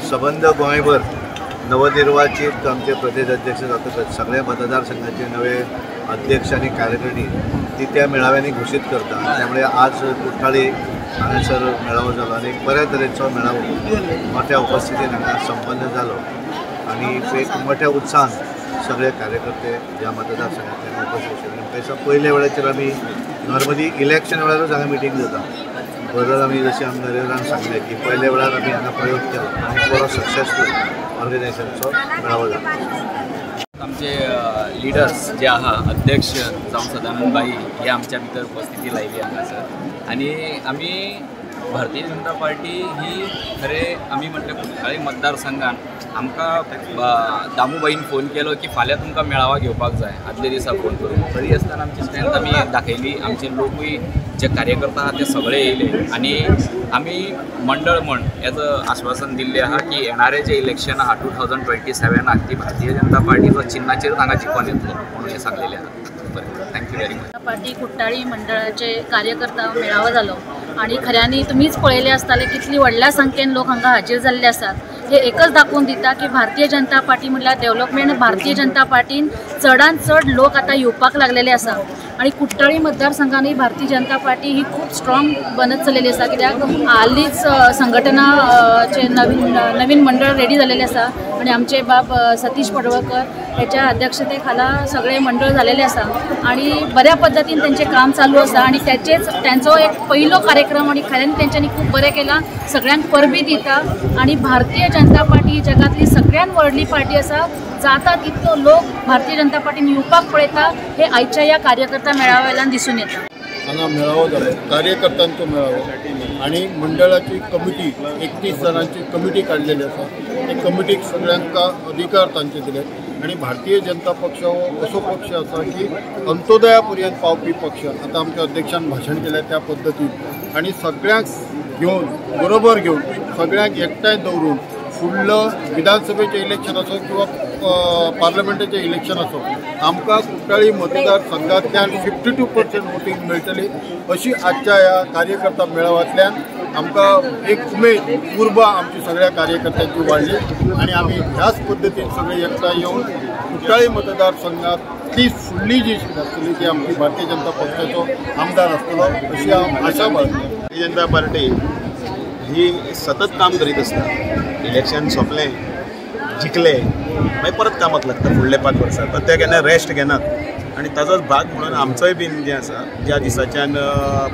सबंध गोंयभर नवनिर्वाचित आमचे प्रदेश अध्यक्ष जातकच सगळ्या मतदारसंघाचे नवे अध्यक्ष आणि कार्यकारिणी ती त्या मेळाव्यांनी घोषित करता। त्यामुळे आज कुठ्ठाळी हांगासर मेळावो जालो आणि बऱ्या तरेचो मेळावो मोठ्या उपस्थितीन हांगा संपन्न जालो आणि एक मोठ्या उत्साहान सगळे कार्यकर्ते ज्या मतदारसंघातल्यान उपस्थित आशिल्ले। त्याच्या पयल्या वेळाचेर आमी नॉर्मली इलेक्शन वेळारूच हांगा मिटींग जाता, बरोबर आमी जशें आमच्या नरेंद्रान सांगलें की पयल्या वेळार आमी हांगा प्रयोग केलो आनी बरो सक्सेसफूल ऑर्गनायझेशनचो मेळावो जालो। आमचे लिडर्स जे आहा अध्यक्ष जावं सदानंद बाई हे आमच्या भितर उपस्थिती लायली हांगासर आणि आमी भारतीय जनता पार्टी ही खरें आमी म्हटलें कुठ्ठाळी मतदारसंघान आमकां दामूबाईन फोन केलो की फाल्यां तुमकां मेळावा घेवपाक जाय, आदले दिसा फोन करून तरी आसतना आमची स्ट्रेंथ आमी दाखयली। आमचे लोकूय जे कार्यकर्ता आहा ते सगळे येयले आणि आमी मंडळ म्हण हेचं आश्वासन दिल्लें आहा की येणारे जे इलेक्शन आहा 2027 ती भारतीय जनता पार्टीचो चिन्हाचेर हांगा जिखून येतलो म्हणून हे सांगलेलें आहा। Thank you very much. पार्टी कुठ्ठाळी मंडळाचे कार्यकर्ता मेळावो जालो आणि खऱ्यांनी तुमीच पळयले आसतले कितली व्हडल्या संख्येन लोक हांगा हाजीर जाल्ले आसात। हे एकच दाखवून दिता की भारतीय जनता पार्टी म्हटल्यार डेव्हलपमेंट भारतीय जनता पार्टीन चडांत चड लोक आता येवपाक लागलेले आसा आणि कुठ्ठाळी मतदारसंघांनी भारतीय जनता पार्टी ही खूप स्ट्रॉंग बनत चल्लेली आसा, कित्याक हालींच संघटनाचे नवीन मंडळ रेडी जाल्लेले आसा आणि आमचे बाब सतीश पडवळकर ह्याच्या अध्यक्षते खाला सगळे मंडळ झालेले आसा आणि बऱ्या पद्धतीन त्यांचे काम चालू आसा आणि त्यांचो एक पहिलो कार्यक्रम आणि खऱ्यांनी तेंच्यांनी खूप बरें केला, सगळ्यांक परबी दिता आणि भारतीय जनता पार्टी ही जगातली सगळ्यात व्हडली पार्टी आसा। जाता तितलो लोक भारतीय जनता पार्टीन येवपाक पळयता हे आयच्या ह्या कार्यकर्ता मेळाव्यान दिसून येता। हांगा मेळावो जालो कार्यकर्त्यांचो मेळावो आणि मंडळाची कमिटी 31 जाणांची कमिटी काडलेली आसा। ते कमिटीक सगळ्यांक अधिकार तांचे दिले आणि भारतीय जनता पक्ष हो असो पक्ष आसा की अंत्योदया पर्यंत पावपी पक्ष। आता आमच्या अध्यक्षान भाशण केलें त्या पद्दतीन आणि सगळ्यांक घेवन बरोबर घेवन सगळ्यांक एकठांय दवरून फुडलं विधानसभेचें इलेक्शन असो किंवा पार्लमेंटाचें इलेक्शन असो आमकां कुठ्ठाळी मतदारसंघांतल्यान 52% वोटींग मेळटली अशी आजच्या ह्या कार्यकर्ता मेळाव्यांतल्यान आमकां एक उमेद उर्बा आमची सगळ्या कार्यकर्त्यांची वाडली आणि आमी ह्याच पद्दतीन सगळे एकठांय येवन कुठ्ठाळी मतदारसंघांतली फुडली जी सीट आसतली ती आमची भारतीय जनता पक्षाचो आमदार आसतलो अशी हांव आशा बाळगता। भारतीय जनता पार्टी ही सतत काम करीत आसता। इलेक्शन सोंपलें जिखलें मागीर परत कामाक लागता फुडले 5 वर्सां, तर ते केन्ना रेस्ट घेनात आणि ताजोच भाग म्हणून आमचोय बीन जें आसा ज्या दिसाच्यान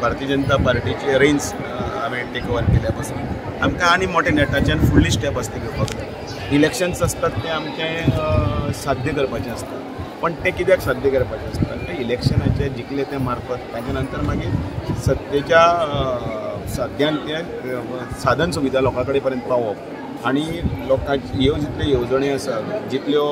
भारतीय जनता पार्टीचे रेंज हांवें टेक ओवर केल्या पासून आमकां आनी मोठ्या नेटाच्यान फुडली स्टेप आसता घेवपाक जाय। इलेक्शन्स आसतात ते आमचें साध्य करपाचें आसता, पण ते कित्याक साध्य करपाचें आसता ते इलेक्शनाचे जिखले ते मार्फत ताचे नंतर मागीर सत्तेच्या साध्यान ते साधन सुविधा लोकां कडेन पर्यंत पावप आणि लोकांची ह्यो जितल्यो येवजणी आसा जितल्यो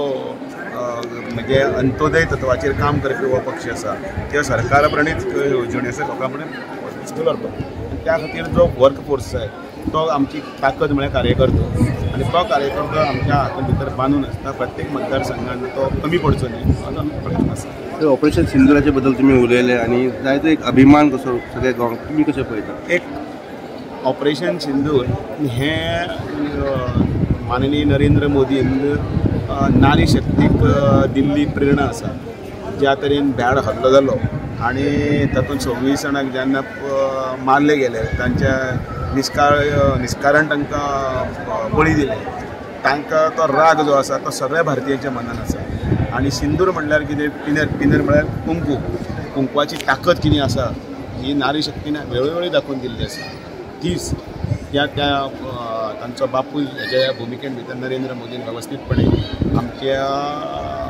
म्हणजे अंत्योदय तत्वाचेर काम करपी हो पक्ष आसा त्यो सरकार प्रणीत येवजणी आसा लोकां पर्यंत व्हरपाक। त्या खातीर जो वर्क फोर्स जाय तो आमची ताकद म्हळ्यार कार्यकर्तो आणि तो कार्यकर्तो आमच्या हातान भितर बांदून आसता। प्रत्येक मतदारसंघान तो कमी पडचो न्ही हाजो प्रयत्न आसा। ऑपरेशन सिंदुराचे बद्दल तुम्ही उलयले आणि जायतो एक अभिमान कसो सगळ्या गोंयांक तुम्ही कशें पळयता? एक ऑपरेशन सिंदूर हे माननीय नरेंद्र मोदीन नारी शक्तीक दिल्ली प्रेरणा आसा। ज्या तरेन भ्याड हल्लो जालो आणि तातूंत 26 जाणांक जेन्ना मारले गेले तांच्या निष्कारण तांकां बळी दिले तांकां तो राग जो आसा तो सगळ्या भारतीयांच्या मनान आसा। आणि सिंदूर म्हणल्यार कितें पिनर म्हळ्यार कुंकवाची ताकद कितें आसा ही नारी शक्तीन वेळोवेळी दाखोवन दिल्ली आसा। तीच तांचो बापूय हेज्या भुमिकेन भितर नरेंद्र मोदीन वेवस्थीतपणे आमच्या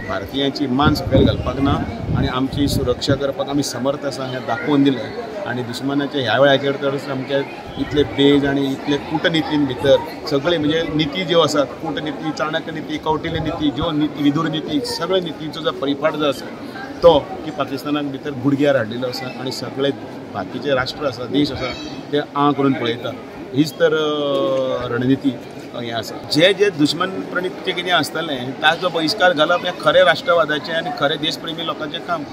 भारतीयांची मान सकयल घालपाक ना आणि आमची सुरक्षा करपाक आमी समर्थ आसा हें दाखोवन दिलें। आणि दुश्मनाच्या ह्या वेळाचेर तर आमचे इतले पेज आणि इतले कूटनितीन भितर सगळे म्हणजे निती ज्यो आसात कूटनिती चाणक्य नीती कौटिल्य नीती ज्यो नीती विदूर नीती सगळे नितींचो जो परिपाठ जो आसा तो की पाकिस्तानाक भितर गुडघ्यार हाडलेलो आसा आणि सगळे बाकीचे राष्ट्र आसा देश आसा ते आ करून पळयता। हीच तर रणनिती हें आसा। जे दुश्मन प्रणितचें कितें आसतलें ताचो बहिष्कार घालप हें खरें राष्ट्रवादाचें आनी खरें देशप्रेमी लोकांचें काम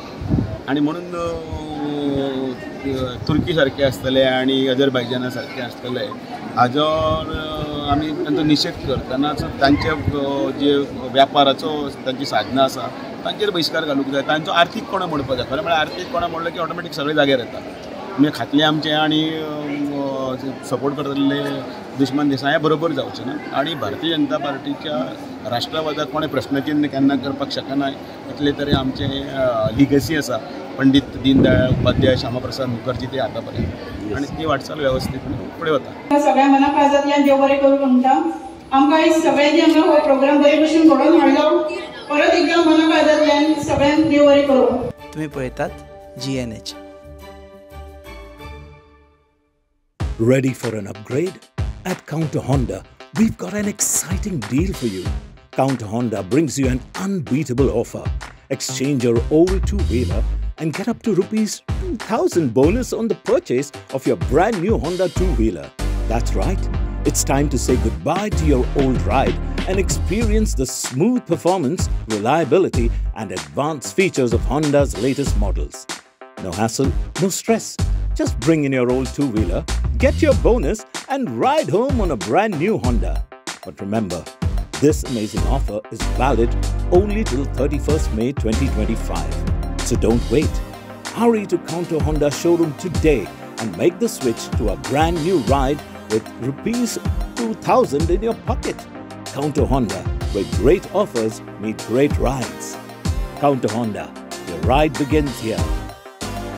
आणि म्हणून तुर्की सारखे आसतले आणि अझरबैजाना सारखे आसतले हाजो आमी तांचो निशेध करतनाच तांचे जे व्यापाराचो तांची साधनां आसा तांचेर बहिष्कार घालूंक जाय. तांचो आर्थीक कोणा म्हणपाक जाय. खरें म्हळ्यार आर्थीक कोणा म्हणलें की ऑटोमॅटीक सगळे जाग्यार येता. म्हणजे खातले आमचे आनी सपोर्ट करतले दुश्मन देसाया बरोबर जावचें ना. आनी भारतीय जनता पार्टीच्या राष्ट्रवादाक कोणें प्रश्नचिन्ह केन्ना करपाक शकना. इतले तरी आमचे लिगसी आसा पंडीत दीनदयाळ उपाध्याय श्यामाप्रसाद मुखर्जी ते आतां पर्यंत आनी ती वाटचाल वेवस्थीत फुडें वता. सगळ्या मना काळजांतल्यान देव बरें करूं म्हणटा. आमकां आयज सगळ्यांनी हांगा हो प्रोग्राम बरे भशेन घडोवन हाडलो. परत एकदां मना काळजांतल्यान सगळ्यांक देव बरें करूं. तुम्ही पळयतात GNH. Ready for an upgrade? At Counter Honda, we've got an exciting deal for you. Counter Honda brings you an unbeatable offer. Exchange your old two-wheeler and get up to rupees 2,000 bonus on the purchase of your brand new Honda two-wheeler. That's right. It's time to say goodbye to your old ride and experience the smooth performance, reliability, and advanced features of Honda's latest models. No hassle, no stress. Just bring in your old two-wheeler, get your bonus, and ride home on a brand new Honda. But remember, this amazing offer is valid only till 31st May 2025. So don't wait. Hurry to Counter Honda showroom today and make the switch to a brand new ride with rupees 2,000 in your pocket. Counter Honda, where great offers meet great rides. Counter Honda, your ride begins here.